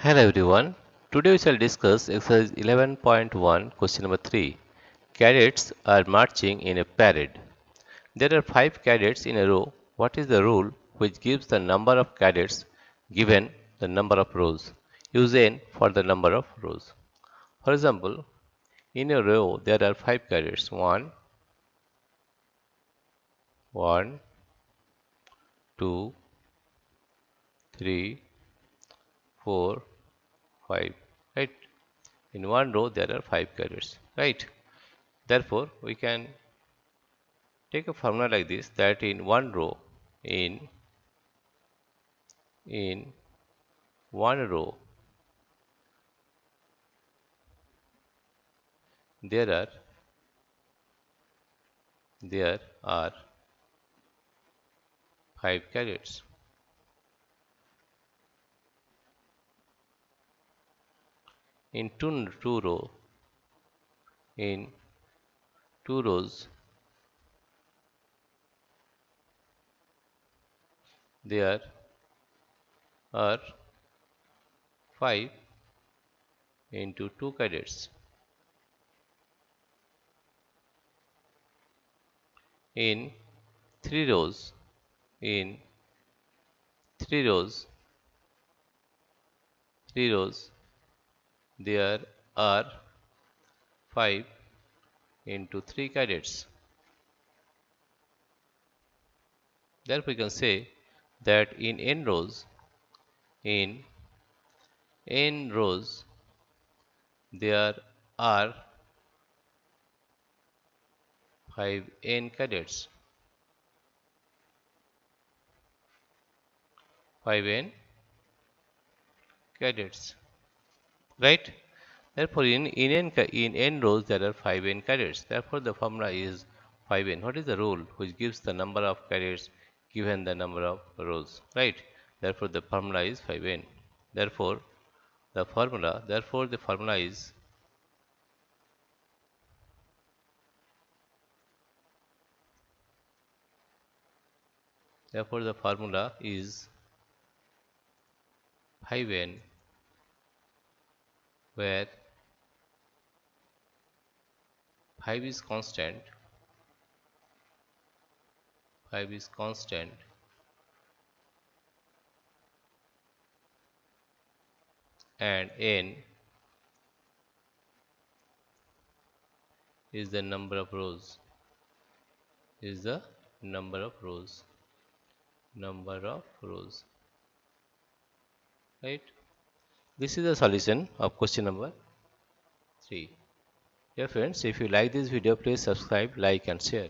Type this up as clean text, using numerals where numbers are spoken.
Hello everyone. Today we shall discuss exercise 11.1 question number 3. Cadets are marching in a parade. There are 5 cadets in a row. What is the rule which gives the number of cadets given the number of rows? Use n for the number of rows. For example, in a row there are 5 cadets. 1, 1, 2, 3, 4, 5. Right? In one row there are 5 cadets. Right? Therefore, we can take a formula like this, that in one row, in one row there are 5 cadets. In in two rows there are 5 into 2 cadets. In three rows in three rows there are 5 into 3 cadets. Therefore, we can say that in n rows there are 5n cadets. 5n cadets. Right? Therefore, in n rows there are 5n cadets. Therefore, the formula is 5n. What is the rule which gives the number of cadets given the number of rows? Right? Therefore, the formula is 5n. Therefore, the formula is therefore the formula is 5n, where 5 is constant, and n is the number of rows. Right? This is the solution of question number 3. Dear friends, if you like this video, please subscribe, like and share.